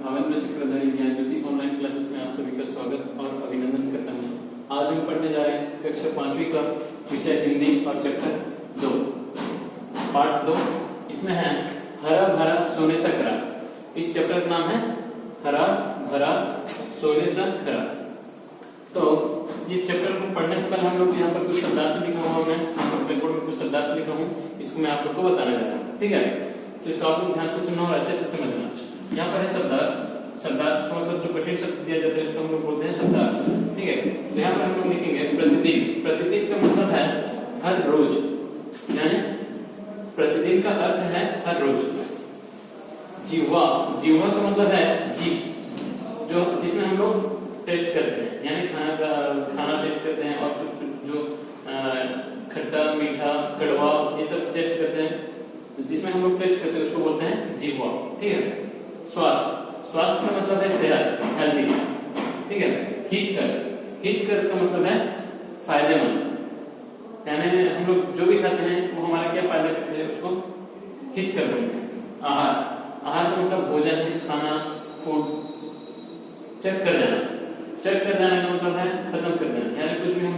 भावेंद्र चक्रधारी ज्ञान ज्योति online classes में आप सभी का स्वागत और अभिनंदन करता हूँ। आज हम पढ़ने जा रहे हैं कक्षा 5वीं का विषय हिंदी और चैप्टर 2 पार्ट 2। इसमें है हरा भरा सोने सा खरा। इस चैप्टर का नाम है हरा भरा सोने सा खरा। तो ये चैप्टर को पढ़ने से पहले हम लोग यहाँ पर कुछ शब्दार्थ लिखा हुआ, मैं यहाँ पर ब्लैक बोर्ड में कुछ शब्दार्थ लिखा हूँ, इसको मैं आप लोग को बताने जा रहा हूँ। ठीक है, तो इसको आप लोग ध्यान से सुनना और अच्छे से समझना। यहाँ पर है शब्दार्थ। शब्दार्थ का मतलब जो कठिन शब्द दिया जाता है इसको हम लोग बोलते हैं शब्दार्थ। ठीक है, तो यहाँ पर हम लोग लिखेंगे प्रतिदिन। प्रतिदिन का मतलब है हर रोज, यानी प्रतिदिन का अर्थ है हर रोज। जीवा, जीवा का मतलब है जीभ, जो जिसमें हम लोग टेस्ट करते हैं, यानी खाना टेस्ट करते हैं और कुछ जो खट्टा मीठा कड़वा ये सब टेस्ट करते हैं, तो जिसमें हम लोग टेस्ट करते हैं उसको बोलते हैं जीवा। ठीक है। स्वास्थ्य, स्वास्थ्य का मतलब है सेहत, हेल्दी। ठीक है। हितकर, हितकर का मतलब है फायदेमंद, यानी हम लोग जो भी खाते हैं वो हमारा क्या फायदा करते हैं उसको हितकर बोलते हैं। आहार, आहार का मतलब भोजन है, खाना, फूड। चेक कर जाना, चेक कर जाने का मतलब है खत्म कर देना, यानी कुछ भी हम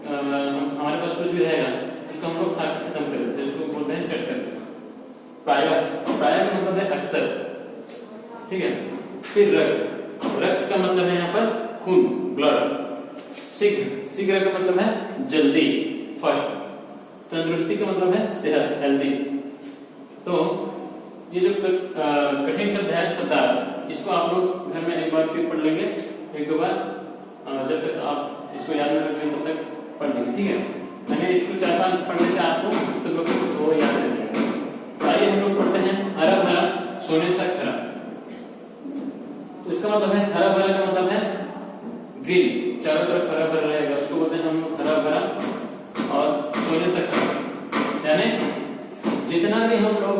हमारे पास कुछ भी रहेगा उसको हम लोग खा के खत्म कर देते हैं, इसको बोलते हैं चेक कर देना। प्राय, प्राय का मतलब है अक्सर। ठीक है। फिर रक्त, रक्त का मतलब है यहाँ पर खून, ब्लड। शीघ्र, शीघ्र का मतलब है जल्दी, फास्ट। तंदुरुस्ती का मतलब है सेहत, हेल्दी। तो ये जो कठिन शब्द है शब्दार्थ, इसको आप लोग घर में एक बार फिर पढ़ लेंगे, एक दो बार, जब तक आप इसको याद न रखेंगे तब तक पढ़ लेंगे। ठीक है, मैंने इसको 4 बार पढ़ने से आपको तो याद रहेगा। तो आइए हम लोग पढ़ते हैं हरा भरा सोने सा खरा। तो इसका मतलब है हरा भरा का मतलब है ग्रीन, चारों तरफ हरा भरा रहेगा, उसको बोलते हैं हम लोग हरा भरा। और सोने सा खरा यानी जितना भी हम लोग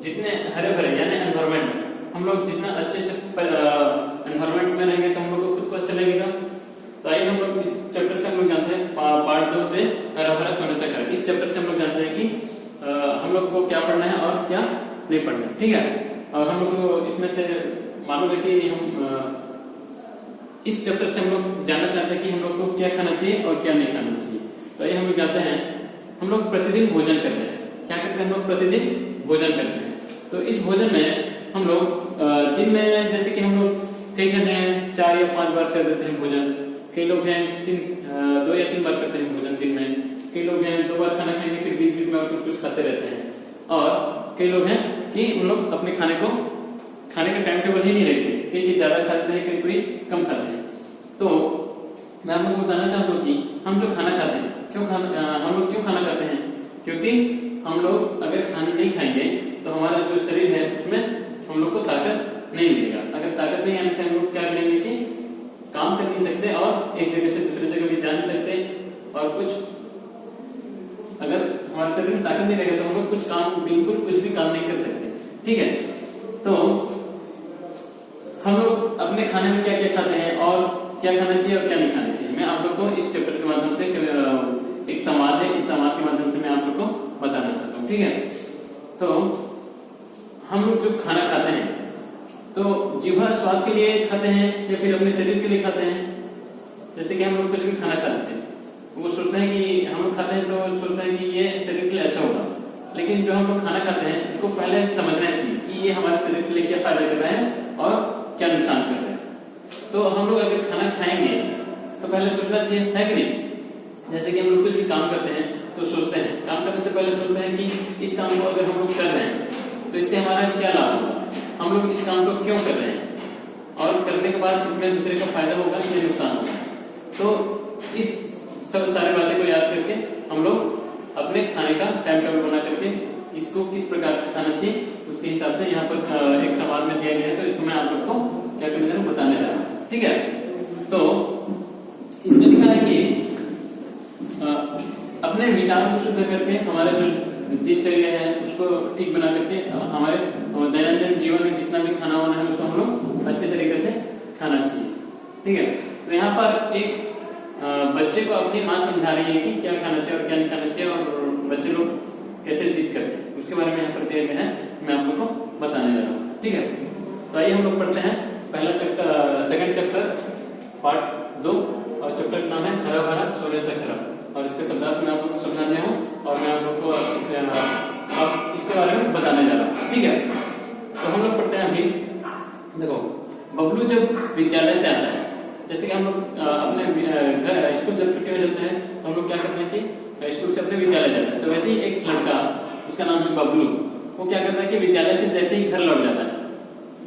जितने हरे भरे यानी एनवायरमेंट, हम लोग जितना अच्छे से एनवायरमेंट में रहेंगे तो हम लोग को खुद को अच्छा लगेगा। तो आइए हम लोग इस चैप्टर से हम लोग जानते हैं पार्ट 2 से हरा भरा सोने सा खरा। इस चैप्टर से हम लोग जानते हैं कि हम लोग को क्या पढ़ना है और क्या नहीं पढ़ना है। ठीक है, और हम लोग को इसमें से मालूम है कि हम इस चैप्टर से हम लोग जानना चाहते हैं कि हम लोग को क्या खाना चाहिए और क्या नहीं खाना चाहिए। तो ये हम लोग जानते हैं हम लोग प्रतिदिन भोजन करते हैं। क्या करते हैं हम लोग? प्रतिदिन भोजन करते हैं। तो इस भोजन में हम लोग दिन में जैसे कि हम लोग कई जने 4 या 5 बार कर देते हैं भोजन, कई लोग हैं 2 या 3 बार करते हैं भोजन दिन में, कई लोग हैं 2 बार खाना खाएंगे फिर बीच बीच में और कुछ कुछ खाते रहते हैं, और कई लोग हैं कि उन लोग अपने खाने का टाइम टेबल ही नहीं रखते, कई ज्यादा खाते हैं कई कोई कम खाते हैं। तो मैं आप लोगों को बताना चाहता हूँ कि हम जो खाना खाते हैं हम लोग क्यों खाना खाते हैं? क्योंकि हम लोग अगर खाना नहीं खाएंगे तो हमारा जो शरीर है उसमें हम लोग को ताकत नहीं मिलेगा। अगर ताकत नहीं आने से हम लोग क्या करेंगे कि काम कर नहीं सकते और एक जगह से दूसरी जगह भी जा नहीं सकते, और कुछ अगर हमारे शरीर में ताकत नहीं रहेगी तो हम लोग कुछ काम, बिल्कुल कुछ भी काम नहीं कर सकते। ठीक है, तो हम लोग अपने खाने में क्या क्या खाते हैं और क्या खाना चाहिए और क्या नहीं खाना चाहिए, मैं आप लोग को इस चैप्टर के माध्यम से एक संवाद है, इस संवाद के माध्यम से मैं आप लोग को बताना चाहता हूँ। ठीक है, तो हम लोग जो खाना खाते हैं तो जीवा स्वाद के लिए खाते हैं या फिर अपने शरीर के लिए खाते हैं? जैसे कि हम लोग कुछ भी खाना खाते हैं, वो सोचते हैं कि हम लोग खाते हैं तो सोचते हैं कि ये शरीर के लिए अच्छा होगा, लेकिन जो हम लोग खाना खाते हैं उसको पहले समझना चाहिए कि ये हमारे शरीर के लिए क्या फायदा कर रहा है और क्या नुकसान कर रहा है। तो हम लोग अगर खाना खाएंगे तो पहले सोचना चाहिए, है कि नहीं? जैसे कि हम लोग कुछ भी काम करते हैं तो सोचते हैं, काम करने से पहले सोचते हैं कि इस काम को अगर हम लोग कर रहे हैं तो इससे हमारा क्या लाभ होगा, हम लोग इस काम को क्यों कर रहे हैं, और करने के बाद इसमें दूसरे का फायदा होगा या नुकसान होगा। तो इस सब सारी बातें को याद करके हम लोग अपने खाने का टाइम टेबल बना करके इसको किस प्रकार से खाना चाहिए उसके हिसाब से यहाँ पर एक सवाल में दिया गया है, तो इसको मैं आप लोग को क्या करने जा रहा हूँ बताने जा रहा हूँ। ठीक है, तो इसमें लिखा है कि अपने विचारों को शुद्ध करके हमारे जो दिनचर्या है उसको ठीक बना करके हमारे दैनंदिन जीवन में जितना भी खाना वाना है उसको हम लोग अच्छे तरीके से खाना चाहिए। ठीक है, तो यहाँ पर एक बच्चे को अपनी माँ समझा रही है कि क्या खाना चाहिए और क्या नहीं खाना चाहिए, और बच्चे लोग कैसे चीज करते हैं उसके बारे में यहाँ पर दिया गया है, मैं आप लोग को बताने जा रहा हूँ। ठीक है, तो आइए हम लोग पढ़ते हैं पहला चैप्टर, सेकंड चैप्टर पार्ट 2, और चैप्टर का नाम है हरा भरा सोने से खरा, और इसके शब्दार्थ मैं आप लोग को समझाने हूँ और मैं आप लोग को अब इसके बारे में बताने जा रहा हूँ। ठीक है, तो हम लोग पढ़ते हैं अभी। देखो, बबलू जब विद्यालय से आता है, जैसे कि हम लोग अपने घर स्कूल जब छुट्टी हो जाते हैं तो हम लोग क्या करते हैं कि स्कूल से अपने विद्यालय जाते हैं। तो वैसे ही एक लड़का, उसका नाम है बबलू, वो क्या करता है कि विद्यालय से जैसे ही घर लौट जाता है,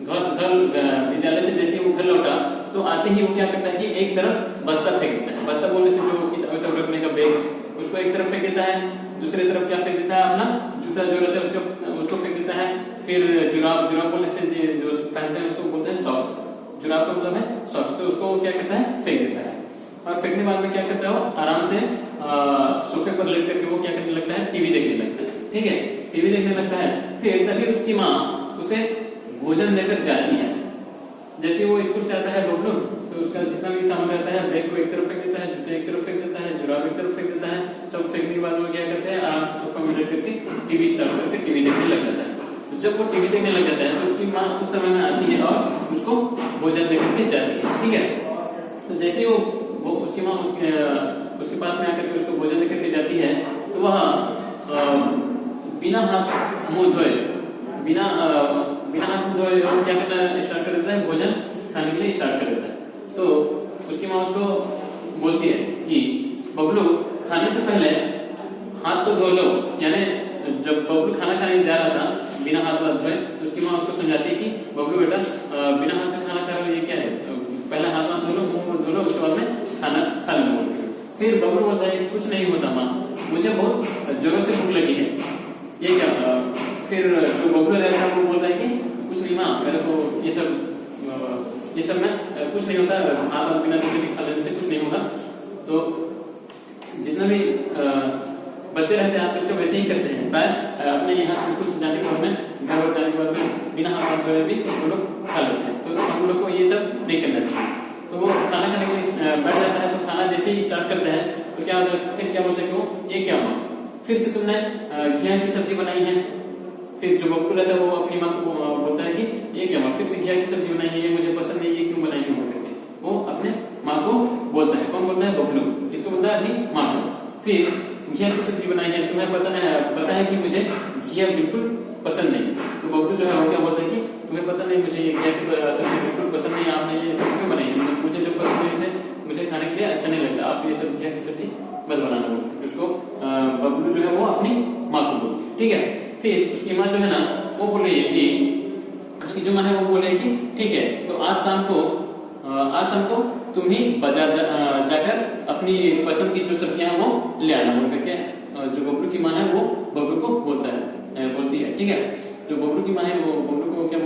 विद्यालय से जैसे ही वो घर लौटा तो आते ही वो क्या करता है कि एक तरफ बस्ता फेंक देता है। बस्ता बोलने से जो किताबें रखने का बैग, उसको एक तरफ फेंक देता है, दूसरी तरफ क्या फेंक देता है, अपना जूता जो रहता है उसको फेंक देता है। फिर जुराब बोलने से जो पहनते हैं उसको बोलते हैं सॉक्स, जुराब का मतलब है सॉक्स, तो उसको क्या करता है, फेंक देता है। और फेंकने के बाद में क्या करता है, वो आराम से सोफे पर लेट करके वो क्या करने लगता है, टीवी देखने लगता है। ठीक है, टीवी देखने लगता है। फिर तभी उसकी माँ उसे भोजन देकर जाती है। जैसे वो स्कूल से आता है बबलू, तो उसका जितना भी सामान रहता है, बैग को एक तरफ फेंक देता है, जूते एक तरफ फेंक देता है, जुराब एक तरफ फेंक देता है। सब फेंकने के बाद वो क्या करते हैं, आराम से सोफा में लेट करके टीवी स्टार्ट करके टीवी देखने लग जाता है। तो जब वो टीवी देखने लग जाता है तो उसकी माँ उस समय में आती है और उसको भोजन देकर के जाती है। ठीक है, तो जैसे ही वो उसकी माँ उसके पास में आकर के उसको भोजन देकर के जाती है, तो वह बिना हाथ मुंह धोए वो क्या करना स्टार्ट कर देता है, भोजन खाने के लिए स्टार्ट कर देता है। तो उसकी माँ उसको बोलती है कि बबलू, खाने से पहले हाथ तो धो लो। यानी जब बबलू खाना खाने जा रहा था बिना हाथ धोए, तो उसकी माँ उसको समझाती है कि बबलू बेटा, बिना हाथ में खाना खा रहे हो, ये क्या है, पहले हाथ धो लो, मुंह धो लो, उसके बाद में खाना खा लो। फिर बबलू बोलता है कुछ नहीं होता माँ, मुझे बहुत जोरों से भूख लगी है, ये क्या। फिर जो बबलू रहता है वो बोलता है कि कुछ नहीं माँ, मेरे को ये सब में कुछ नहीं होता, हाथ बिना खा लेने से कुछ नहीं होगा। तो जितना भी बच्चे रहते हैं आजकल के वैसे ही करते हैं, प्राय अपने यहाँ से स्कूल से जाने के बाद में, घर और जाने के बाद में बिना हाथ धोए भी वो लोग खा लेते हैं। तो हम लोग को ये सब नहीं करना चाहिए। तो वो खाना खाने के लिए बैठ जाता है, तो खाना जैसे ही स्टार्ट करता है तो क्या होता है, फिर क्या बोलते हैं कि वो ये क्या हुआ, फिर से तुमने घिया की सब्जी बनाई है। फिर जो बबलू रहता है वो अपनी माँ को बोलता है कि ये क्या हुआ, फिर से घिया की सब्जी बनाई है, ये मुझे पसंद नहीं, ये क्यों बनाई है करके वो अपने माँ को बोलता है। कौन बोलता है, बबलू। किसको बोलता है, अपनी माँ को। फिर घिया की सब्जी बनाई है, तुम्हें पता है कि मुझे घिया बिल्कुल पसंद नहीं। तो बबलू जो है वो क्या बोलता है कि तुम्हें पता नहीं, मुझे ये घिया की सब्जी बिल्कुल पसंद नहीं, आपने ये सब क्यों बनाई है, मुझे जो पसंद है मुझे खाने के लिए अच्छा नहीं लगता, आप ये सब घिया की सब्जी मत बनाना बोलते। उसको बबलू जो है वो अपनी माँ को बोलती है। ठीक है, फिर उसकी माँ जो है ना वो बोल रही है कि उसकी जो माँ है वो बोल रही है कि ठीक है, तो आज शाम को तुम ही बाजार जाकर अपनी पसंद की जो सब्जियां हैं वो ले आना बोल करके जो बबलू की माँ है वो बबलू को बोलती है। ठीक है, जो बबलू की माँ है वो बबलू को क्या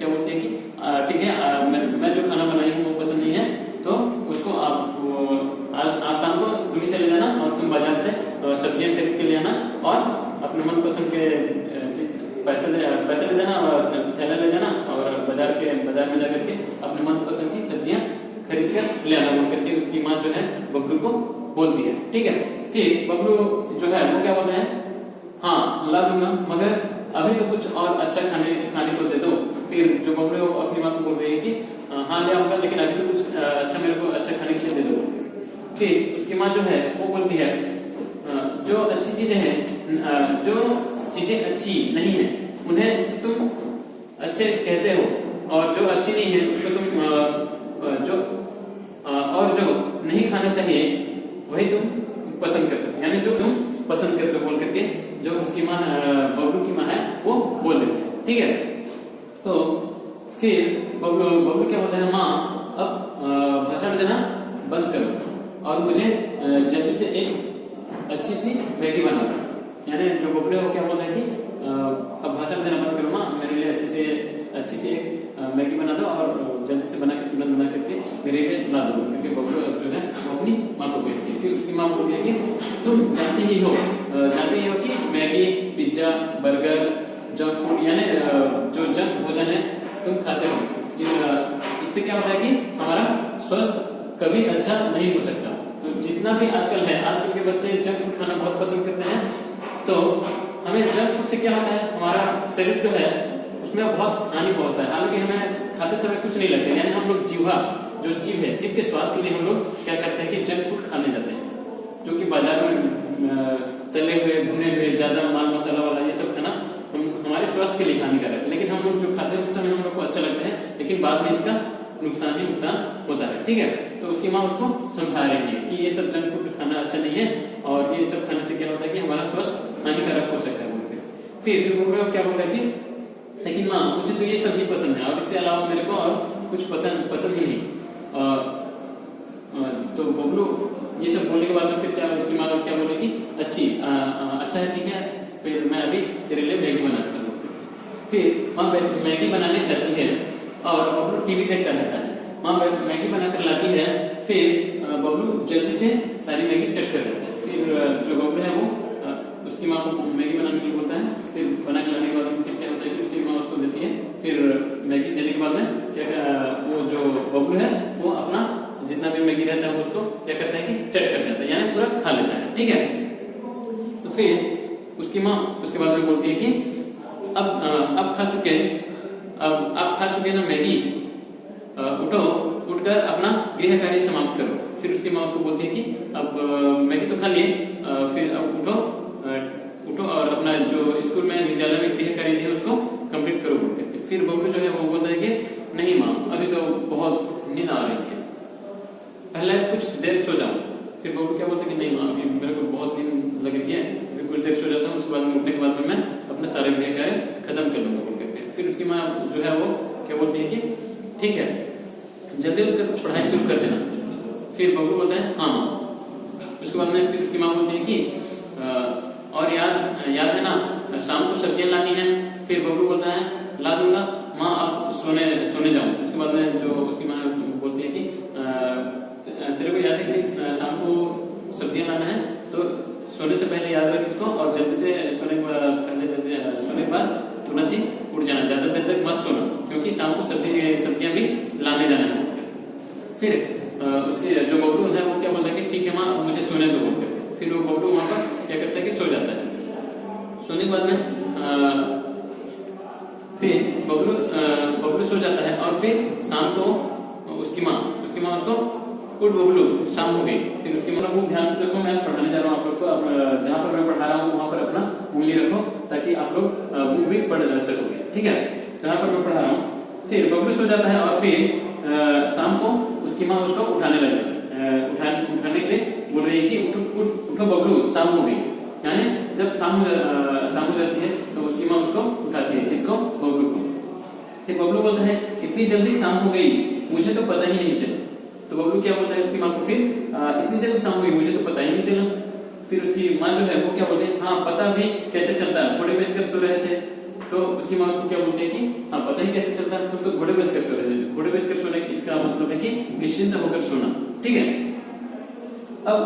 बोलती है कि ठीक है, मैं जो खाना बनाई हूँ वो पसंद नहीं है, तो उसको आप आज शाम को तुम ही से ले जाना, और तुम बाजार से सब्जियां खरीद के ले आना, और अपने मनपसंद के पैसे ले जाना और थैला ले जाना, और बाजार में जाकर के अपने मनपसंद की सब्जियां खरीद कर ले आना बोल करके उसकी माँ जो है बबलू को बोलती है। ठीक है, फिर बबलू जो है वो क्या बोलते हैं, हाँ ला दूंगा, मगर अभी तो कुछ और अच्छा खाने को दे दो। फिर जो बबलू अपनी माँ को बोल रही है कि हाँ ले आऊंगा, लेकिन अभी तो कुछ अच्छा मेरे को अच्छा खाने के लिए दे दो। फिर उसकी माँ जो है वो बोलती है जो अच्छी चीजें हैं, जो चीजें अच्छी नहीं है उन्हें तुम अच्छे कहते हो, और जो अच्छी नहीं है उसको तुम जो नहीं खाना चाहिए वही तुम पसंद करते हो, यानी जो तुम पसंद करते हो बोल करके जो उसकी माँ बबलू की माँ है वो बोल देती है। ठीक है, तो फिर बबलू क्या बोलता है, माँ अब भाषण देना बंद करो और मुझे जल्दी से एक अच्छी सी मैगी बना दो। यानी जो बबलू है वो क्या बोलता है कि अब भाषण देना बंद करो माँ, मेरे लिए अच्छी सी एक मैगी बना दो और जल्दी से तुरंत बना करके मेरे लिए ला दो, क्योंकि बबलू जो है वो अपनी माँ को कहती है। फिर उसकी माँ बोलती है कि तुम जानते ही हो कि Maggi, pizza, burger, junk food, यानी जो जंक भोजन है तुम खाते हो, इससे क्या होता है कि हमारा स्वास्थ्य कभी अच्छा नहीं हो सकता। तो जितना भी आजकल के बच्चे जंक फूड खाना बहुत पसंद करते हैं, तो हमें जंक फूड से क्या होता है, हमारा शरीर जो है उसमें बहुत हानि पहुंचता है। हालांकि हमें खाते समय कुछ नहीं लगता, यानी हम लोग जीवा जो जीव है, जीव के स्वाद के लिए हम लोग क्या करते हैं कि जंक फूड खाने जाते हैं, जो कि बाजार में तले हुए भुने हुए ज्यादा माल मसाला वाला ये सब खाना हमारे स्वास्थ्य के लिए हानिकारक है। लेकिन हम लोग जो खाते हैं उस समय हम लोग को अच्छा लगता है, लेकिन बाद में इसका नुकसान ही नुकसान होता है। ठीक है, तो उसकी माँ उसको समझा रही है कि ये सब जंक फूड खाना अच्छा नहीं है और ये सब खाने से क्या होता है कि हमारा स्वास्थ्य हानिकारक हो सकता है। फिर जो बोल रहे क्या बोल रहे थे, लेकिन माँ मुझे तो ये सब ही पसंद है और इससे अलावा मेरे को और कुछ पसंद ही नहीं। तो बबलू ये सब बोलने के बाद में फिर क्या उसकी माँ क्या बोलेगी, अच्छा है ठीक है, फिर मैं अभी तेरे लिए मैगी बनाता हूँ। फिर माँ मैगी बनाने जाती है और बबलू टीवी देखता रहता है। माँ मैगी बनाकर लाती है, फिर बबलू जल्दी से सारी मैगी चट कर देता है। फिर जो बबलू है वो उसकी माँ को मैगी बनाने के लिए बोलता है। फिर बना के लाने के बाद में फिर क्या होता है कि उसकी माँ उसको देती है। फिर मैगी देने के बाद में क्या वो जो बबलू है वो अपना जितना भी मैगी रहता है वो उसको क्या करता है कि चट कर जाता है, यानी पूरा खा लेता है। ठीक है, तो फिर उसकी माँ उसके बाद में बोलती है कि अब खा चुके ना मैगी, उठकर अपना गृह कार्य समाप्त करो। फिर उसकी माँ उसको बोलती है कि अब मैगी तो खा लिए, फिर अब उठो और अपना जो स्कूल में विद्यालय में गृह कार्य दिया उसको कंप्लीट करो बोल करके। फिर बबलू जो है वो बोलता है कि नहीं माँ, अभी तो बहुत नींद आ रही है, पहले कुछ देर सो जाओ। फिर बबलू क्या बोलता है कि नहीं माँ, अभी मेरे को बहुत नींद लग रही है, अभी कुछ देर सो जाता हूँ, उसके बाद में उठने के बाद में मैं अपने सारे गृह कार्य खत्म कर लूंगा बोल करके। फिर उसकी माँ जो है वो क्या बोलती है कि ठीक है, जल्दी उठकर पढ़ाई शुरू कर देना। फिर बबलू बोलता है हाँ। उसके बाद में फिर उसकी माँ बोलती है कि और याद है ना शाम को सब्जियां लानी है। फिर बबलू बोलता है ला दूंगा माँ, आप सोने जाओ। उसके बाद में जो उसकी माँ बोलती है कि तेरे को याद है कि शाम को सब्जियां लाना है, तो सोने से पहले याद रख इसको और जल्दी से सोने के बाद तुरंत ही उठ जाना, ज्यादा देर तक मत सोना, क्योंकि शाम को सब्जियां भी लाने जाना है। फिर उसकी जो बबलू है वो क्या बोलता है कि ठीक है माँ, मुझे सोने दो बोल करके। फिर वो बबलू वहां पर क्या करता है कि सो जाता है। सोने के बाद में फिर बबलू सो जाता है और फिर शाम को उसकी माँ उसको उठ बबलू, शाम हो गई। फिर उसकी माँ को ध्यान से देखो, मैं पढ़ाने जा रहा हूँ आप लोग को। अब जहाँ पर मैं पढ़ा रहा हूँ वहां पर अपना उंगली रखो ताकि आप लोग बुक भी पढ़ सकोगे। ठीक है, जहाँ पर मैं पढ़ा रहा हूँ। फिर बबलू सो जाता है और फिर शाम को उसकी माँ उसको उठाने के लिए बोल रही है कि उठो बबलू, शाम हो गई। यानी जब शाम हो जाती है तो उसकी माँ उसको उठाती है, किसको, बबलू को। फिर बबलू बोलता है इतनी जल्दी शाम हो गई, मुझे तो पता ही नहीं चला। तो बबलू क्या बोलता है उसकी माँ को, फिर इतनी जल्दी शाम हो गई, मुझे तो पता ही नहीं चला। फिर उसकी माँ जो है वो क्या बोलती है, हाँ पता भी कैसे चलता, घोड़े बेचकर सो रहे थे। तो उसकी माँ उसको क्या बोलती है कि हाँ पता ही कैसे चलता, तुम तो घोड़े बेचकर सो रहे थे। घोड़े बेचकर सोने इसका मतलब है कि निश्चिंत होकर सोना। ठीक है, अब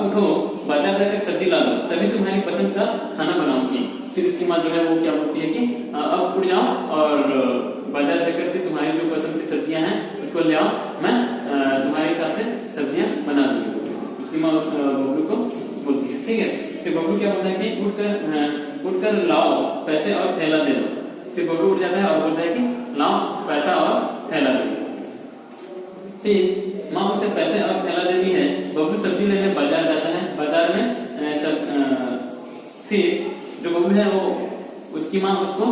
उठो, बाजार जाकर सब्जी ला लो, तभी तुम्हारी पसंद का खाना बनाऊंगी। फिर उसकी माँ जो है वो क्या बोलती है कि अब उठ जाओ और बाजार जाकर के तुम्हारी जो पसंद की सब्जियां हैं उसको ले आओ, मैं तुम्हारे हिसाब से सब्जियां बना दूंगी। उसकी माँ बबलू को बोलती है। ठीक है, फिर बबलू क्या बोलता है कि उठकर लाओ पैसे और थैला दे दो। फिर बबलू उठ जाता है और बोलता है कि लाओ पैसा और थैला दे दो। फिर माँ उसे पैसे और थैला देती है। बबलू सब्जी लेने बाजार जाता है। बाजार में फिर जो बबलू है वो उसकी माँ उसको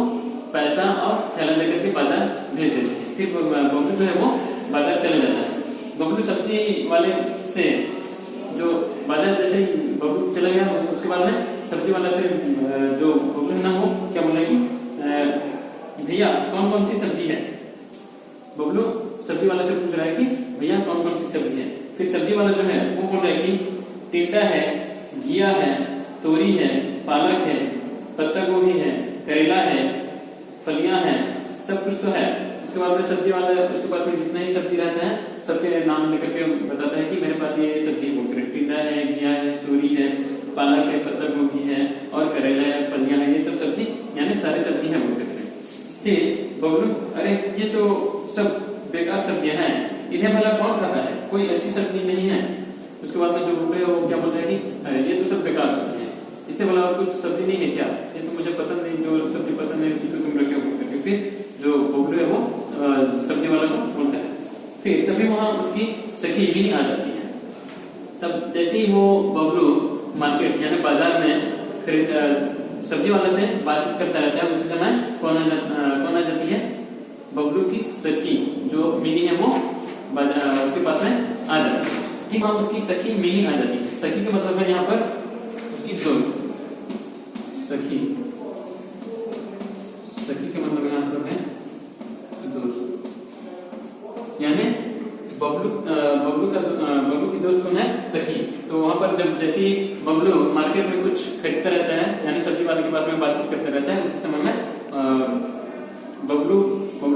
पैसा और थैला लेकर के बाजार भेज देती है। फिर बबलू जो है वो बाजार चले जाता है। बबलू सब्जी वाले से जो बाजार जैसे ही बबलू चला गया, उसके बाद में सब्जी वाला से जो बबलू है ना वो क्या बोलेगी, भैया कौन कौन सी सब्जी है। बबलू सब्जी वाला से पूछ रहा है कि भैया कौन कौन सी सब्जी है। फिर सब्जी वाला जो है वो बोल रहा है कि टिंडा है, घिया है, तोरी है, पालक है, पत्ता गोभी है, करेला है, फलियां हैं, सब कुछ तो है। उसके बाद में सब्जी वाला उसके पास में जितना ही सब्जी रहता है सबके नाम लेकर के बताता है कि मेरे पास ये सब्जी है, टिंडा है, घिया है, तोरी है, पालक है, पत्ता गोभी है और करेला है, फलियां है, ये सब सब्जी यानी सारी सब्जी है बोल करके। फिर बबलू अरे ये तो सब बेकार सब्जियां हैं, इन्हें भला कौन खाता है, कोई अच्छी सब्जी नहीं है। उसके बाद में जो बबलू है वो क्या बोलता है कि अरे ये तो सब बेकार सब्जी है, इससे भला और कुछ सब्जी नहीं है क्या, ये तो मुझे पसंद नहीं, जो सब्जी पसंद है उसी को तुम रखे हो करके। फिर जो बबलू है वो फिर तभी वहां उसकी सखी मिनी आ जाती है। तब जैसे ही वो बबलू मार्केट यानी बाजार में सब्जी वाले से बातचीत करता रहता है, उसी समय कौन आ जाती है? बबलू की सखी जो मिनी है वो बाजार उसके पास में आ जाती है। ठीक, वहां उसकी सखी मिनी आ जाती है। सखी का मतलब है यहाँ पर उसकी दोस्त। सखी का मतलब यहाँ पर है दोस्त, यानी बबलू की दोस्त कौन है? सखी। तो वहां पर जब जैसे ही बबलू मार्केट में कुछ खरीदता रहता है यानी सब्जी वाले के पास में बातचीत करता रहता है, उसी समय में बबलू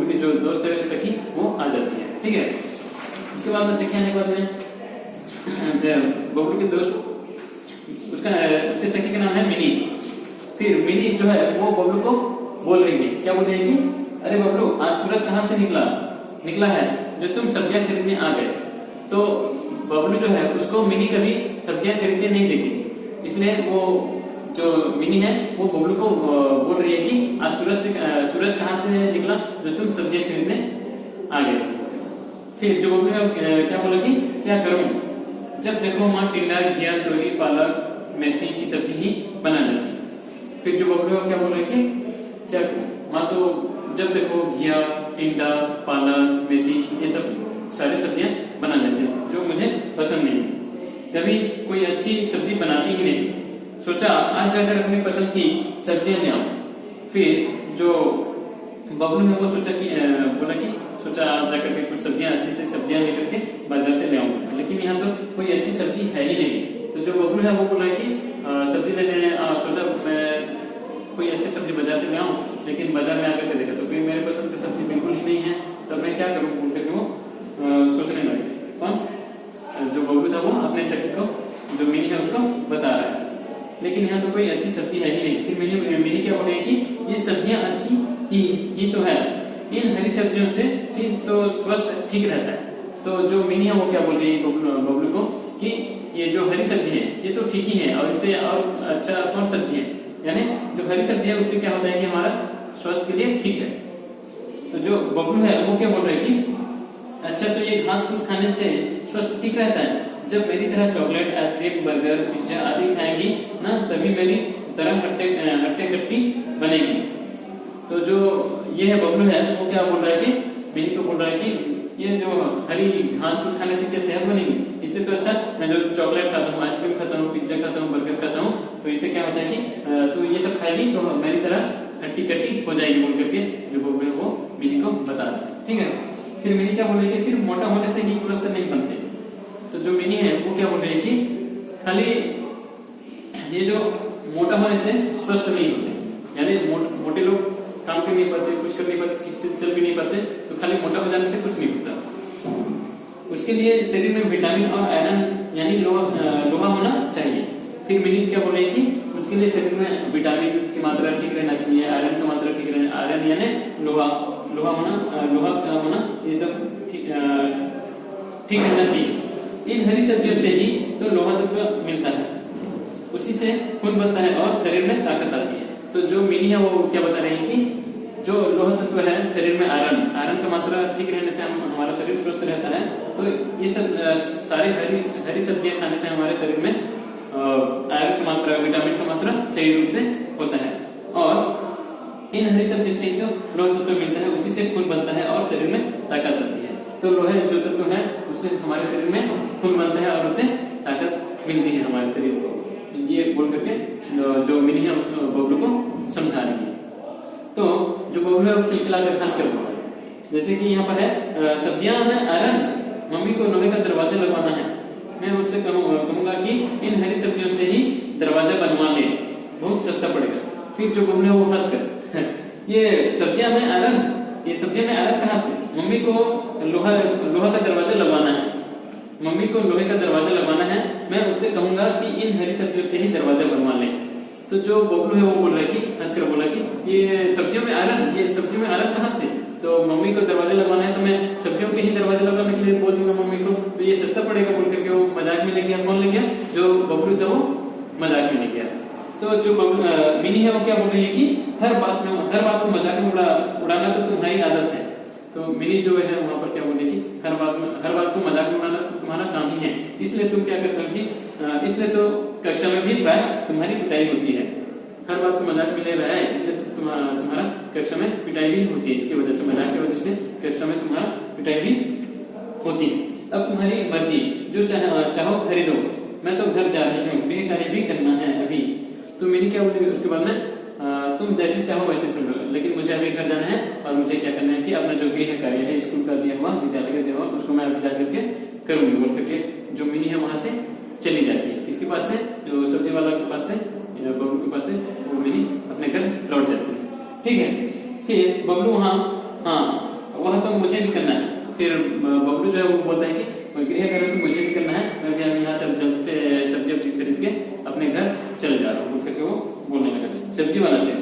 की जो दोस्त है सखी वो आ जाती है। ठीक है, इसके बाद में सखी आने के बाद में बबलू के दोस्त उसके सखी का नाम है मिनी। फिर मिनी जो है वो बबलू को बोल रही है, क्या बोल रही है कि अरे बबलू, आज सूरज कहाँ से निकला है जो तुम सब्जियां खरीदने आ गए। तो बबलू जो है उसको मिनी कभी सब्जियां खरीदने नहीं देखी, इसलिए वो जो मिनी है वो बबलू को बोल रही है कि आज सूरज कहाँ से निकला जो तुम सब्जियां खरीदने आ गए। फिर जो बबलू क्या बोला कि क्या करूं, जब देखो माँ टिंडा, घिया, तोरी, पालक, मेथी की सब्जी ही बना लेती। फिर जो बबलू क्या बोल रहे कि क्या करूं माँ, तो जब देखो घिया, टिंडा, पालक, मेथी ये सब सारी सब्जियां बना लेते हैं जो मुझे पसंद नहीं, कभी कोई अच्छी सब्जी बनाती ही नहीं। सोचा आज जाकर अपनी पसंद की सब्जियां ले आऊं। फिर जो बबलू है वो सोचा आज जाकर के कुछ सब्जियां अच्छी से सब्जियां लेकर के बाजार से ले आऊंगा, लेकिन यहाँ तो कोई अच्छी सब्जी है ही नहीं। तो जो बबलू है वो बोल रहा है कि सब्जी लेने सोचा मैं कोई अच्छी सब्जी बाजार से ले आऊं, लेकिन बाजार में आकर के देखा तो कोई मेरे पसंद की सब्जी बिल्कुल ही नहीं है, तब मैं क्या करूं बोल करके वो सोचने लगे। कौन? जो बबलू था वो अपने सखी को जो मिनी है उसको बता रहा है, लेकिन यहाँ तो कोई अच्छी सब्जी है ही नहीं। फिर मिनी क्या बोल रही है कि ये सब्जियां अच्छी ही तो है, इन हरी सब्जियों से तो स्वस्थ ठीक रहता है। तो जो मिनी है वो क्या बोल रही है बबलू को कि ये जो हरी सब्जी है ये तो ठीक ही है, और इससे और अच्छा कौन सब्जी है, यानी जो हरी सब्जी है उससे क्या होता है कि हमारा स्वास्थ्य के लिए ठीक है। तो जो बबलू है वो क्या बोल रहे हैं कि अच्छा, तो ये घास फूस खाने से स्वास्थ्य ठीक रहता है, जब मेरी तरह चॉकलेट, आइसक्रीम, बर्गर, पिज्जा आदि खाएगी ना तभी मेरी तरह हट्टे कट्टी बनेगी। तो जो ये है बबलू है वो क्या बोल रहा है कि मिनी को बोल रहा है कि ये जो हरी घास फूस खाने से क्या सेहत बनेगी, इससे तो अच्छा मैं जो चॉकलेट खाता हूँ, आइसक्रीम खाता हूँ, पिज्जा खाता हूँ, बर्गर खाता हूँ, तो इससे क्या होता है कि तू ये सब खाएगी तो मेरी तरह हट्टी कट्टी हो जाएगी बोल करके जो बबलू है वो मिनी को बता रहा है। ठीक है, फिर मिनी क्या बोल रही है कि सिर्फ मोटा होने से ही स्वस्थ नहीं बनते। तो जो मिनी है वो क्या बोल रही है कि खाली ये जो मोटा होने से स्वस्थ नहीं होते, यानी मोटे लोग काम कर नहीं पाते, कुछ कर नहीं पाते, ठीक से चल भी नहीं पाते, तो खाली मोटा हो जाने से कुछ नहीं होता। उसके लिए शरीर में विटामिन और आयरन यानी लोहा होना चाहिए। फिर मिनी क्या बोल रही है कि उसके लिए शरीर में विटामिन की मात्रा ठीक रहना चाहिए, आयरन की मात्रा ठीक रहना, आयरन यानी लोहा होना ये सब ठीक रहना चाहिए। इन हरी सब्जियों से ही तो लोहा तत्व मिलता है, उसी से खून बनता है और शरीर में ताकत आती है। तो जो मिनी है वो क्या बता रही है कि जो लोहा तत्व है शरीर में आयरन की मात्रा ठीक रहने से हमारा शरीर स्वस्थ रहता है। तो ये सब सारी हरी सब्जियां खाने से हमारे शरीर में आयरन की मात्रा, विटामिन की मात्रा सही रूप से होता है, और इन हरी सब्जियों से जो लोहा तत्व मिलता है उसी से खून बनता है और शरीर में ताकत आती है। तो लोहे जो तत्व है उससे हमारे शरीर में खून बनता है और उससे ताकत मिलती है हमारे शरीर को। ये बोल करके जो मिनी है उस बबलू को समझा रही है। तो जो बबलू है वो खिलखिला कर हंस कर बोला, जैसे कि यहाँ पर है सब्जियां में आयरन, मम्मी को लोहे का दरवाजा लगवाना है, मैं उससे कहूंगा कि इन हरी सब्जियों से ही दरवाजा बनवा ले, बहुत सस्ता पड़ेगा। फिर जो बबलू है वो हंस कर ये सब्जियां में आयरन कहाँ से, मम्मी को लोहा का दरवाजा लगवाना है, मम्मी को लोहे का दरवाजा लगवाना है, मैं उससे कहूंगा कि इन हरी सब्जियों से ही दरवाजा बनवा ले। तो जो बबलू है वो बोल रहा है कि हंसकर बोला कि ये सब्जियों में आयरन कहाँ से, तो मम्मी को दरवाजा लगवाना है तो मैं सब्जियों के ही दरवाजा लगाने के लिए बोल दूंगा मम्मी को, तो ये सस्ता पड़ेगा बोल करके वो मजाक में ले गया। कौन ले गया? जो बबलू था वो मजाक में ले गया। तो जो मिनी है वो क्या बोल रही है कि हर बात को मजाक में उड़ाना तो तुम्हारी आदत है, तो मिनी जो है वहां पर क्या बोलेगी, हर बात को मजाक में उड़ाना तुम्हारा काम ही है, इसलिए तुम क्या करते हो कि इसलिए तो कक्षा में भी प्राय तुम्हारी पिटाई होती है। हर बात को मजाक में ले रहा है इसलिए तुम्हारा कक्षा में पिटाई भी होती है, इसकी वजह से, मजाक की वजह से कक्षा में तुम्हारा पिटाई भी होती है। अब तुम्हारी मर्जी, जो चाहो खरीदो, मैं तो घर जा रही हूँ, गृह कार्य भी करना है अभी। तो मेरी क्या बोलेगी उसके बाद में, तुम जैसे चाहो वैसे समझो, लेकिन मुझे अभी घर जाना है और मुझे क्या करना है कि अपना जो गृह कार्य है स्कूल का दिया हुआ, विद्यालय का दिया हुआ, उसको मैं अभी जाकर के करूंगी बोल करके जो मिनी है वहां से चली जाती है। किसके पास से, जो सब्जी वाला के पास से, बबलू के पास से वो मिनी अपने घर लौट जाती है। ठीक है, फिर बबलू वह तो मुझे भी करना है। फिर बबलू जो है वो बोलता है कि गृह कार्य तो मुझे भी करना है, मैं भी अभी यहाँ से जल्द से सब्जी खरीद के अपने घर चले जा रहा हूँ बोल करके वो बोलने लगा। सब्जी वाला से,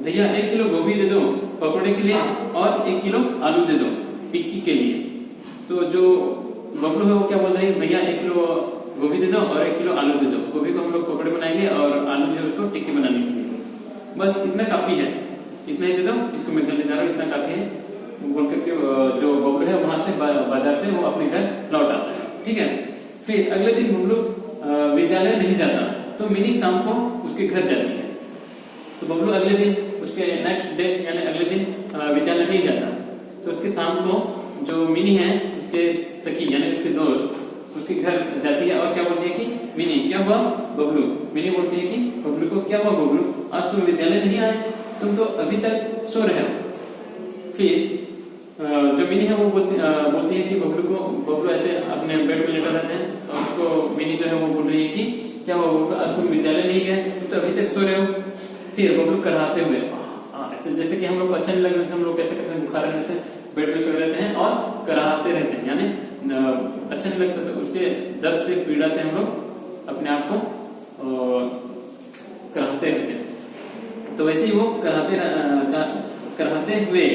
भैया 1 किलो गोभी दे दो पकौड़े के लिए और 1 किलो आलू दे दो टिक्की के लिए। तो जो बबलू है वो क्या बोलता है, भैया 1 किलो गोभी दे दो और 1 किलो आलू दे दो, गोभी को हम लोग पकौड़े बनाएंगे और आलू जो है उसको टिक्की बनाने के लिए, बस इतना काफी है, इतना ही दे दो, इसको मैं घर ले जा रहा हूँ, इतना काफी है बोल करके जो बबलू है वहां से बाजार से वो अपने घर लौट आता है। ठीक है, फिर अगले दिन बबलू विद्यालय नहीं जाता, तो मिनी शाम को उसके घर जाती है। तो बबलू अगले दिन, उसके नेक्स्ट डे यानी अगले दिन विद्यालय नहीं जाता, तो उसके शाम को जो मिनी है उसके सखी यानी उसके दोस्त उसके घर जाती है और क्या बोलती है कि मिनी क्या हुआ बबलू, मिनी बोलती है कि बबलू को क्या हुआ बबलू, आज तुम विद्यालय नहीं आए, तुम तो अभी तक सो रहे हो। फिर जो मिनी है वो बोलती है कि बबलू ऐसे अपने बेड में लेटा रहते हैं, और उसको मिनी जो है वो बोल रही है कि क्या हुआ बबलू, आज तुम विद्यालय नहीं गए, तुम तो अभी तक सो रहे हो। फिर बबलू कराते हुए ऐसे जैसे कि हम लोग को अच्छा नहीं लग रहा है, हम लोग कैसे करते हैं, बुखार रहने से बेड में सोए रहते हैं और कराते रहते हैं, यानी अच्छा नहीं लगता, तो उसके दर्द से पीड़ा से हम लोग अपने आप को कराते रहते हैं। तो वैसे ही वो कराते हुए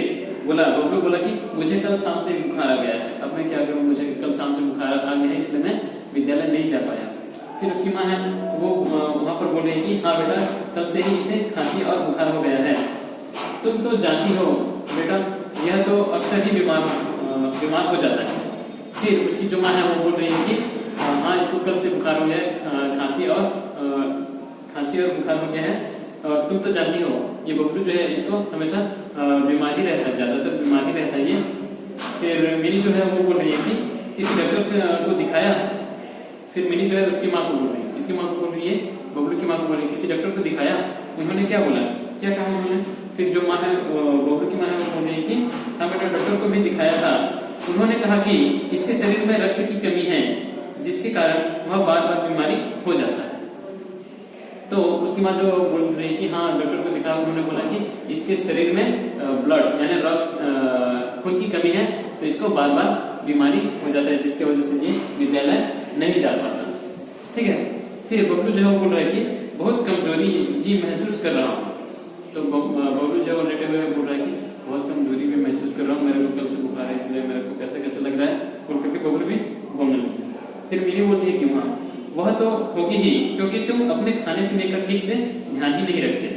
बबलू बोला कि मुझे कल शाम से बुखार आ गया है, अब मैं क्या करूं, मुझे कल शाम से बुखार आ गया है इसलिए मैं विद्यालय नहीं जा पाया। फिर उसकी माँ है वो वहां पर बोल रही है कि हाँ बेटा, कल से ही इसे खांसी और बुखार हो गया है, तुम तो जानती हो बेटा यह तो अक्सर ही बीमार हो जाता है। फिर उसकी जो माँ है वो बोल रही है कि हाँ इसको कल से बुखार हो गया है, खांसी और बुखार हो गया है, और तुम तो जानती हो ये बबलू जो है इसको हमेशा बीमार ही रहता है, ज्यादातर बीमार ही रहता है ये। फिर मिनी जो है वो बोल रही है कि किसी डॉक्टर से को दिखाया। फिर मिनी जो है उसकी माँ को बोल रही है, इसकी माँ को बोल रही है, बबलू की माँ को बोल रही है किसी डॉक्टर को दिखाया, उन्होंने क्या बोला, क्या कहा उन्होंने। फिर जो माँ है बबलू की माँ है वो बोल रही है कि हाँ बेटा डॉक्टर को भी दिखाया था, उन्होंने कहा कि इसके शरीर में रक्त की कमी है जिसके कारण वह बार बार बीमारी हो जाता है। तो उसकी माँ जो बोल रही है कि हाँ डॉक्टर को दिखाया, उन्होंने बोला कि इसके शरीर में ब्लड यानी रक्त खून की कमी है, तो इसको बार बार बीमारी हो जाता है जिसकी वजह से ये विद्यालय नहीं जा पाता। ठीक है, फिर बबलू जो है वो बोल रहा है कि बहुत कमजोरी ही महसूस कर रहा हूँ। तो बबलू जो है लेटे हुए बोल रहा है कि बहुत कमजोरी भी महसूस कर रहा हूँ, मेरे को कल से बुखार है इसलिए मेरे को कैसे कैसे लग रहा है बोल करके बबलू भी बोलने लगता है। फिर मिनी बोलती है कि हाँ वह तो होगी ही, क्योंकि तुम अपने खाने पीने का ठीक से ध्यान ही नहीं रखते।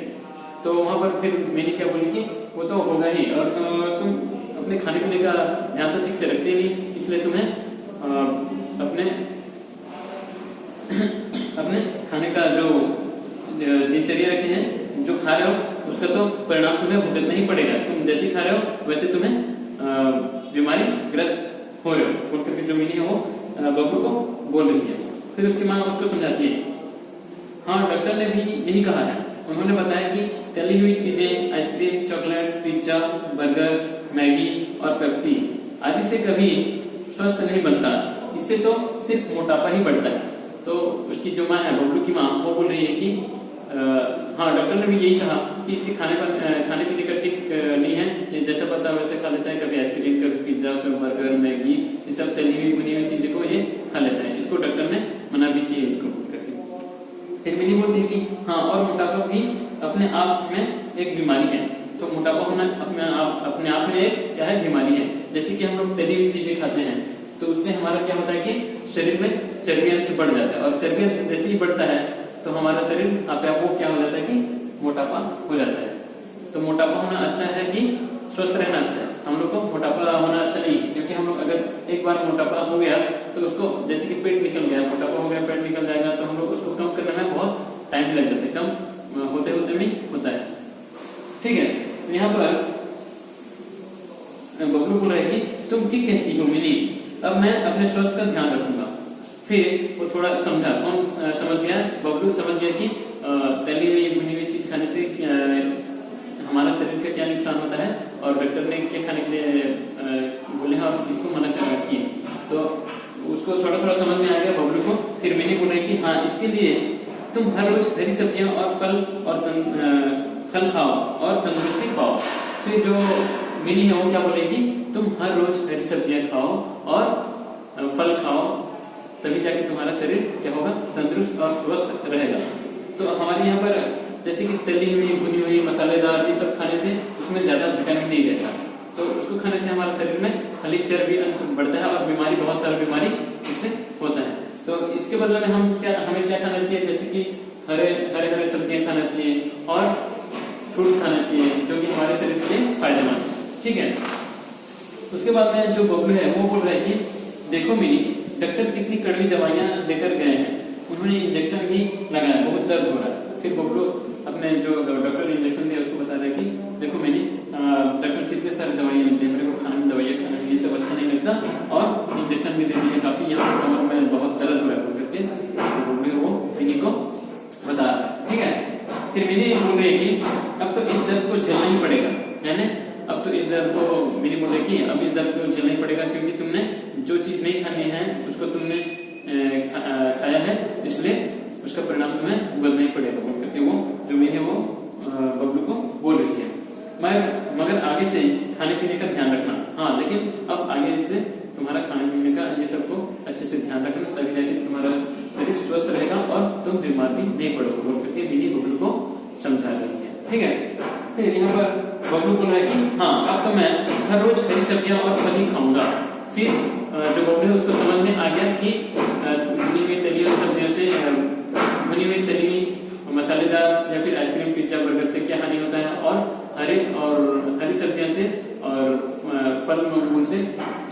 तो वहां पर फिर मैंने क्या बोली कि वो तो होगा ही, और तुम अपने खाने पीने का ध्यान तो ठीक से रखते ही नहीं, इसलिए तुम्हें अपने खाने का जो दिनचर्या रखी है, जो खा रहे हो उसका तो परिणाम तुम्हें भुगतना ही पड़ेगा। तुम जैसे खा रहे हो वैसे तुम्हें बीमारी ग्रस्त हो रहे हो बोल करके जो मिनी है वो बबलू को बोल रही है। फिर उसकी माँ उसको समझाती है, हाँ डॉक्टर ने भी यही कहा है, उन्होंने बताया कि तली हुई चीजें, ice cream, chocolate, pizza, burger, Maggi और पेप्सी आदि से कभी स्वस्थ नहीं बनता, इससे तो सिर्फ मोटापा ही बढ़ता है। तो उसकी जो माँ है बबलू की माँ वो बोल रही है कि हाँ डॉक्टर ने भी यही कहा कि इसके खाने पीने का ठीक नहीं है, ये जैसा पता वैसे खा लेता है, कभी आइसक्रीम, कभी पिज्जा, कभी बर्गर, मैगी, ये सब तली हुई भुनी हुई चीजें को ये खा लेता है, इसको डॉक्टर ने मना भी किया इसको करके। फिर मिनी बोलती है कि हाँ और मोटापा भी अपने आप में एक बीमारी है। तो मोटापा होना अपने आप में एक क्या है, बीमारी है। जैसे कि हम लोग तली हुई चीजें खाते हैं तो उससे हमारा क्या होता है कि शरीर में चर्बी अंश बढ़ जाता है, और चर्बी अंश जैसे ही बढ़ता है तो हमारा शरीर आप वो क्या हो जाता है कि मोटापा हो जाता है। तो मोटापा होना अच्छा है कि स्वस्थ रहना अच्छा है, हम लोग को मोटापा होना अच्छा नहीं, क्योंकि हम लोग अगर एक बार मोटापा हो गया तो उसको, जैसे कि पेट निकल गया, मोटापा हो गया, पेट निकल जाएगा, तो हम लोग उसको कम करने में बहुत टाइम लग जाता है, कम होते होते में होता है। ठीक है, तो यहाँ पर बबलू बोल रहा है कि तुम ठीक कहती हो मिनी, अब मैं अपने स्वास्थ्य का ध्यान रखूंगा। फिर वो थोड़ा समझा, कौन समझ गया? बबलू समझ गया कि तली हुई भुनी हुई चीज खाने से हमारा शरीर का क्या नुकसान होता है, और डॉक्टर ने क्या खाने के लिए बोले हैं और किसको मना किए, तो उसको थोड़ा थोड़ा समझ में आ गया बबलू को। फिर मिनी बोल रही कि हाँ, इसके लिए तुम हर रोज हरी सब्जियां और फल खाओ और तंदुरुस्ती पाओ। फिर जो मिनी है वो क्या बोलेगी, तुम हर रोज हरी सब्जियां खाओ और फल खाओ, तभी जाके तुम्हारा शरीर क्या होगा, तंदुरुस्त और स्वस्थ रहेगा। तो हमारे यहाँ पर जैसे कि तली हुई, भुनी हुई, मसालेदार ये सब खाने से उसमें ज्यादा विटामिन नहीं रहता, तो उसको खाने से हमारे शरीर में खाली चर्बी अंश बढ़ता है और बीमारी, बहुत सारा बीमारी इससे होता है। तो इसके बदले में हमें क्या खाना चाहिए, जैसे कि हरे सब्जियां खाना चाहिए और फ्रूट्स खाना चाहिए, जो कि हमारे शरीर के लिए फायदेमंद है। ठीक है, उसके बाद में जो बबलू है वो बोल रहा है कि देखो मिनी, डॉक्टर कितनी कड़वी दवाइयां लेकर गए हैं, उन्होंने इंजेक्शन भी लगाया, बहुत दर्द हो रहा है। फिर बबलू अपने जो डॉक्टर ने इंजेक्शन दिया उसको बता रहा है कि देखो मैंने डॉक्टर कितने सारे दवाइयां लिखते हैं, मेरे को खाने में दवाइयां खाने में ये सब अच्छा नहीं लगता, और इंजेक्शन भी दे दिए, काफी यहाँ पर कमर में बहुत दर्द हो रहा है करके बबलू वो मिनी को बता रहा है। ठीक है, फिर मिनी बोल रही है कि अब तो इस दर्द को झेलना ही पड़ेगा, यानी अब तो इस दर्द को, मिनी बोल रही है कि अब इस दर्द को झेलना ही पड़ेगा, क्योंकि तुमने जो चीज नहीं खानी है उसको तुमने खाया है, इसलिए उसका परिणाम तुम्हें भुगतना ही पड़ेगा, क्योंकि वो जो मिनी है वो बबलू को बोल रही है। मगर आगे से खाने पीने का ध्यान रखना, हाँ, लेकिन अब आगे से तुम्हारा खाने पीने का ये सबको अच्छे से ध्यान रखना, तभी जाके तुम्हारा शरीर स्वस्थ रहेगा और तुम बीमार भी नहीं पड़ोगे, क्योंकि मिनी बबलू को समझा रही है। ठीक है, फिर यहाँ पर बबलू बोल रहा है कि हाँ, अब तो मैं हर रोज हरी सब्जियां और फल ही खाऊंगा। फिर जो बबलू है उसको समझ में आ गया कि भुनी हुई तली हुई सब्जियों से, भुनी हुई तली हुई मसालेदार या फिर आइसक्रीम, पिज्जा, बर्गर से क्या हानि होता है, और हरी सब्जियां से और फल मूल से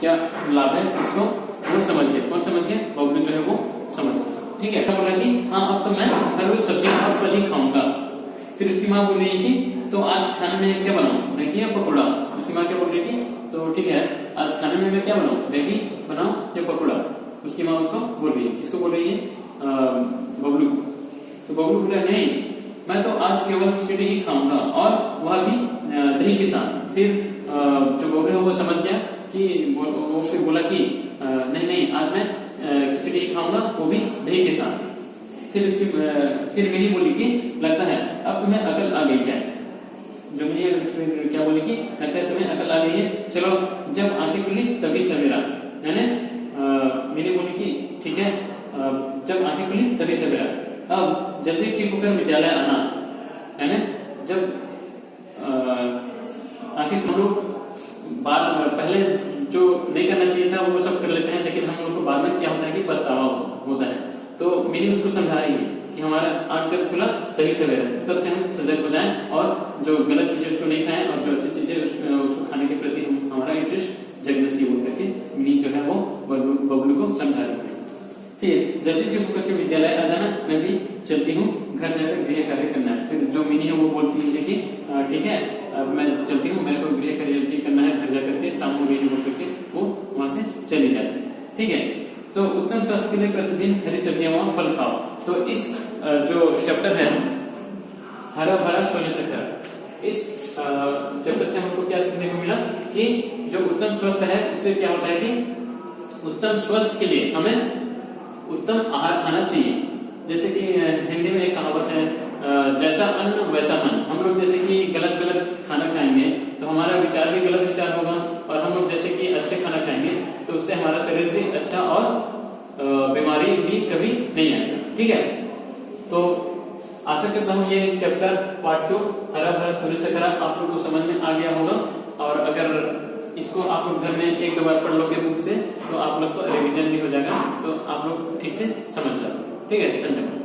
क्या लाभ है, उसको वो समझ गया। कौन समझ गया? बबलू जो है वो समझ गया। ठीक है, बोल रहा कि हाँ, अब तो मैं हर रोज सब्जियां और फल ही खाऊंगा। फिर उसकी माँ बोल रही है कि तो आज खाने में क्या बनाऊं, मैगी या पकौड़ा? उसकी माँ क्या बोल रही थी, तो ठीक है, आज खाने में मैं क्या बनाऊं, मैगी बनाऊं या पकौड़ा? उसकी माँ उसको बोल रही है, किसको बोल रही है? बबलू को। तो बबलू बोल रहा नहीं, मैं तो आज केवल खिचड़ी ही खाऊंगा, और वह भी दही के साथ। फिर जो बबलू है वो समझ गया कि वो फिर बोला कि नहीं, आज मैं खिचड़ी ही खाऊंगा, वो भी दही के साथ। फिर मिनी बोली कि लगता है अब तुम्हें अकल आ गई है। जो मिनी फिर क्या बोली कि लगता है तुम्हें अकल आ गई है, चलो जब आंखें खुली तभी सवेरा। मैंने मिनी बोली कि ठीक है, जब आंखें खुली तभी सवेरा, अब जल्दी ठीक होकर विद्यालय आना। यानी जब आंखें खोलो, पहले जो नहीं करना चाहिए था वो सब कर लेते हैं, लेकिन हम लोग को बाद में क्या होता है कि पछतावा होता है। तो मिनी उसको समझा रही है कि हमारा आंख जब खुला तभी सवेरा, तब से हम सजग हो जाएं और जो गलत चीजें उसको नहीं खाएं, और जो अच्छी चीजें उसको खाने के प्रति हमारा इंटरेस्ट जगना चाहिए बोल करके मिनी जो है वो बबलू को समझा रही है। फिर जल्दी ठीक होकर के विद्यालय आ जाना, मैं भी चलती हूँ, घर जाकर गृह कार्य करना है। फिर जो मिनी है वो बोलती है कि ठीक है, अब मैं चलती हूँ, मेरे को गृह कार्य करना है, घर जाकर के शाम हो गई बोल करके वो वहां से चली जाती है। ठीक है, तो उत्तम स्वास्थ्य के लिए प्रतिदिन हरी सब्जियां व फल खाओ। तो इस जो चैप्टर है हरा भरा सोने से खरा, इस चैप्टर से हमको क्या सीखने को मिला कि जो उत्तम स्वास्थ्य है उससे क्या होता है कि उत्तम स्वास्थ्य के लिए हमें उत्तम आहार खाना चाहिए। जैसे कि हिंदी में एक कहावत है, जैसा अन्न वैसा मन। हम लोग जैसे कि गलत खाना खाएंगे तो हमारा विचार भी गलत विचार होगा, और हम लोग जैसे कि अच्छे खाना खाएंगे तो उससे हमारा शरीर भी अच्छा और बीमारी भी कभी नहीं आएगा। ठीक है, तो आशा करता हूँ ये चैप्टर पार्ट 2 हरा भरा सूर्य से खरा आप लोग को समझ में आ गया होगा, और अगर इसको आप लोग घर में 1-2 बार पढ़ लोगे बुक से तो आप लोग को रिवीजन भी हो जाएगा, तो आप लोग ठीक से समझ जाओ। ठीक है, धन्यवाद।